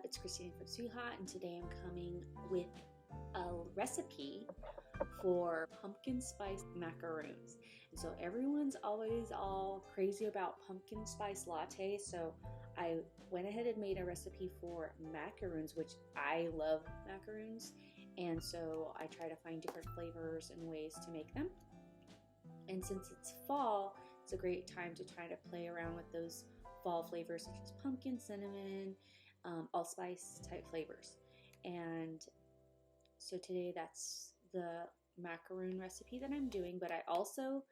it's Christina from SWEETHAUTE, and today I'm coming with a recipe for pumpkin spice macaroons. And so everyone's always all crazy about pumpkin spice latte, so I went ahead and made a recipe for macaroons, which I love macaroons, and so I try to find different flavors and ways to make them. And since it's fall, it's a great time to try to play around with those fall flavors such as pumpkin, cinnamon, allspice type flavors. And so today that's the macaroon recipe that I'm doing, but I also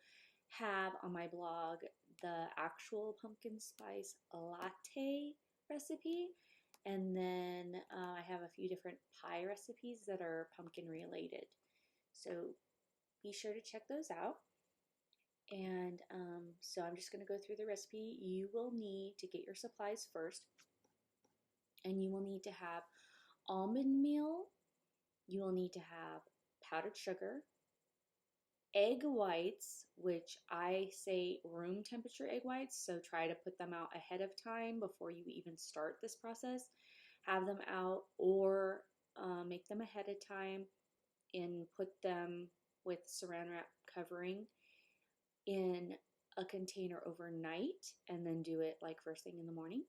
have on my blog the actual pumpkin spice latte recipe, and then I have a few different pie recipes that are pumpkin related. So be sure to check those out. And so I'm just going to go through the recipe. You will need to get your supplies first, and you will need to have almond meal, you will need to have powdered sugar, egg whites, which I say room temperature egg whites, so try to put them out ahead of time before you even start this process. Have them out, or make them ahead of time and put them with saran wrap covering in a container overnight, and then do it like first thing in the morning.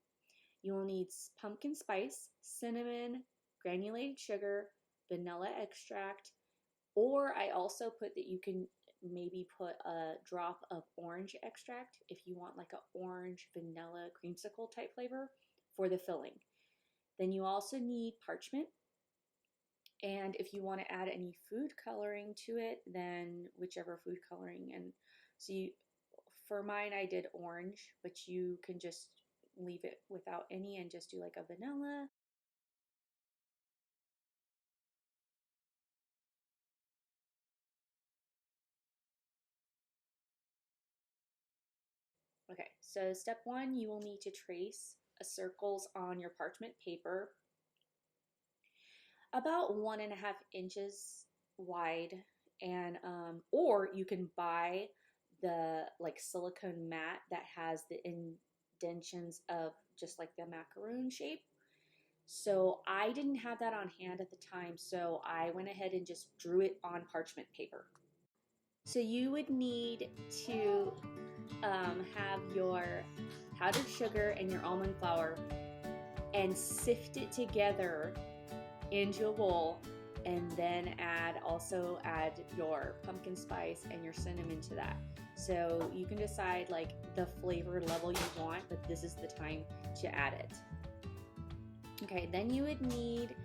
You will need pumpkin spice, cinnamon, granulated sugar, vanilla extract, or I also put that you can maybe put a drop of orange extract if you want like an orange vanilla creamsicle type flavor for the filling. Then you also need parchment, and if you want to add any food coloring to it, then whichever food coloring. And so for mine I did orange, but you can just leave it without any and just do like a vanilla. Okay, so step one, you will need to trace circles on your parchment paper about 1.5 inches wide, and or you can buy the like silicone mat that has the indentions of just like the macaroon shape. So I didn't have that on hand at the time, so I went ahead and just drew it on parchment paper. So you would need to have your powdered sugar and your almond flour and sift it together into a bowl, and then also add your pumpkin spice and your cinnamon to that. So you can decide like the flavor level you want, but this is the time to add it. Okay, then you would need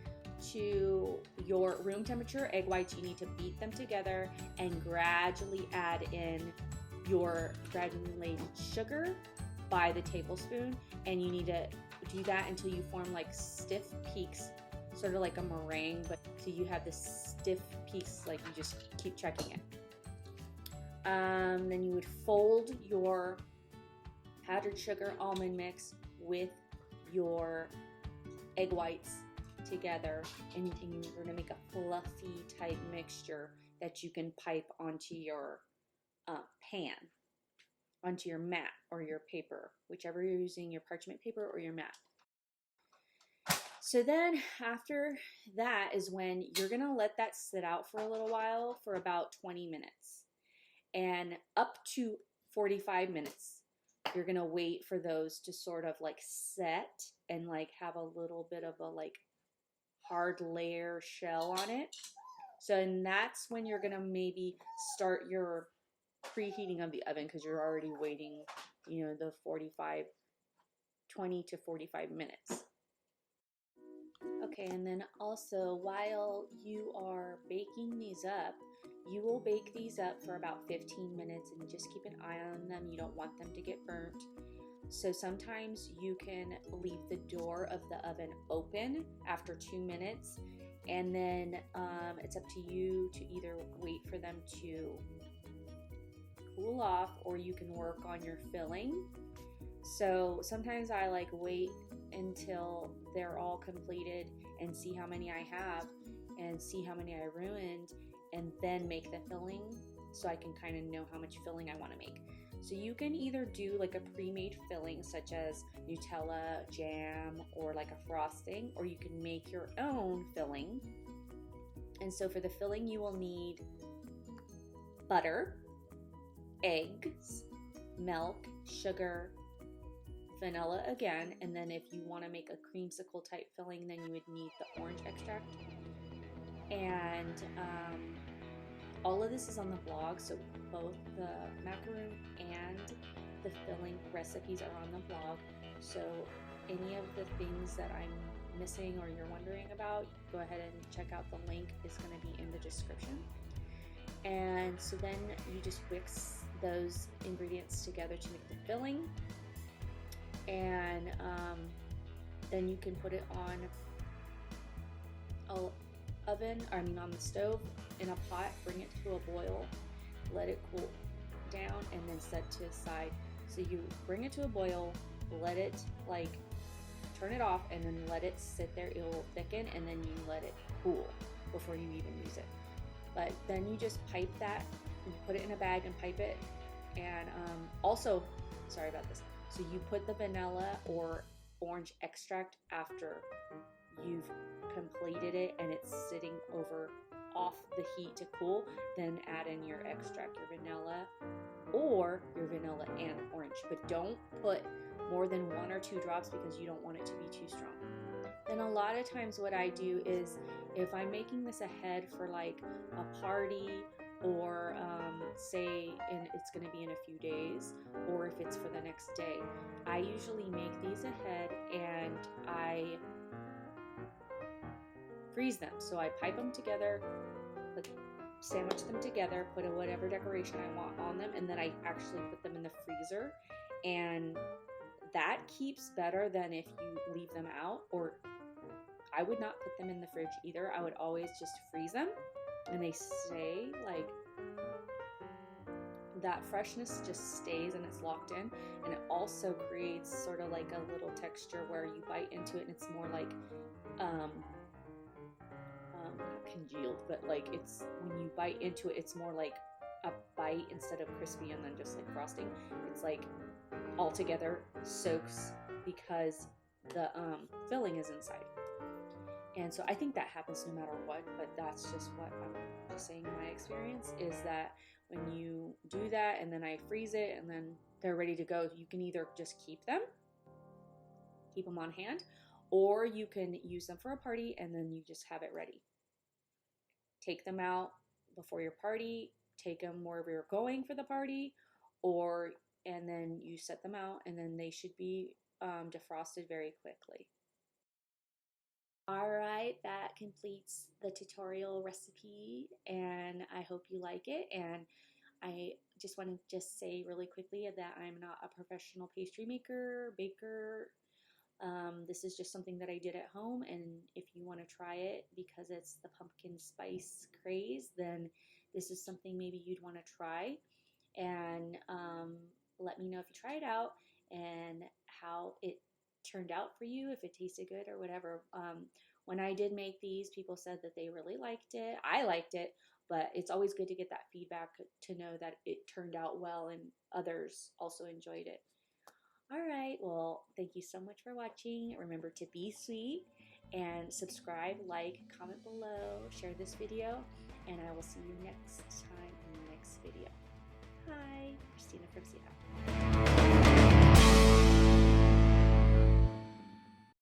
to your room temperature egg whites. You need to beat them together and gradually add in your granulated sugar by the tablespoon, and you need to do that until you form like stiff peaks, sort of like a meringue, but so you have this stiff peaks, like you just keep checking it. Then you would fold your powdered sugar almond mix with your egg whites together, and you're going to make a fluffy type mixture that you can pipe onto your pan, onto your mat or your paper, whichever you're using, your parchment paper or your mat. So then after that is when you're going to let that sit out for a little while, for about 20 minutes and up to 45 minutes. You're going to wait for those to sort of like set and like have a little bit of a like hard layer shell on it. So and that's when you're going to maybe start your preheating of the oven, because you're already waiting, you know, the 20 to 45 minutes. Okay, and then also while you are baking these up, you will bake these up for about 15 minutes and just keep an eye on them. You don't want them to get burnt. So sometimes you can leave the door of the oven open after 2 minutes, and then it's up to you to either wait for them to cool off, or you can work on your filling. So sometimes I like wait until they're all completed and see how many I have and see how many I ruined, and then make the filling so I can kind of know how much filling I want to make. So you can either do like a pre-made filling such as Nutella, jam, or like a frosting, or you can make your own filling. And so for the filling, you will need butter, eggs, milk, sugar, vanilla again, and then if you want to make a creamsicle type filling, then you would need the orange extract. And all of this is on the blog, so both the macaroon and the filling recipes are on the blog. So any of the things that I'm missing or you're wondering about, go ahead and check out the link. It's going to be in the description. And so then you just whisk those ingredients together to make the filling, and then you can put it on on the stove in a pot, bring it to a boil, let it cool down, and then set to the side. So you bring it to a boil, let it turn it off, and then let it sit there. It will thicken, and then you let it cool before you even use it. But then you just pipe that and put it in a bag and pipe it. And also, sorry about this. So you put the vanilla or orange extract after you've completed it and it's sitting over off the heat to cool. Then add in your extract, your vanilla and orange. But don't put more than 1 or 2 drops because you don't want it to be too strong. And a lot of times what I do is if I'm making this ahead for like a party, or say it's going to be in a few days, or if it's for the next day, I usually make these ahead and I freeze them. So I pipe them together, sandwich them together, put whatever decoration I want on them, and then I actually put them in the freezer. And that keeps better than if you leave them out, or I would not put them in the fridge either. I would always just freeze them, and they stay like that freshness just stays and it's locked in. And it also creates sort of like a little texture where you bite into it and it's more like congealed, but like it's when you bite into it, it's more like a bite instead of crispy and then just like frosting. It's like all together soaks because the filling is inside. And so I think that happens no matter what, but that's just what I'm just saying. My experience is that when you do that and then I freeze it and then they're ready to go, you can either just keep them on hand, or you can use them for a party and then you just have it ready. Take them out before your party, take them wherever you're going for the party, and then you set them out and then they should be defrosted very quickly. Alright, that completes the tutorial recipe, and I hope you like it. And I just want to say really quickly that I'm not a professional pastry maker, baker. This is just something that I did at home, and if you want to try it because it's the pumpkin spice craze, then this is something maybe you'd want to try. And let me know if you try it out and how it turned out for you, if it tasted good or whatever. When I did make these, people said that they really liked it. I liked it, but it's always good to get that feedback to know that it turned out well and others also enjoyed it. All right, well, thank you so much for watching. Remember to be sweet and subscribe, like, comment below, share this video, and I will see you next time in the next video. Hi, Christina from SWEETHAUTE.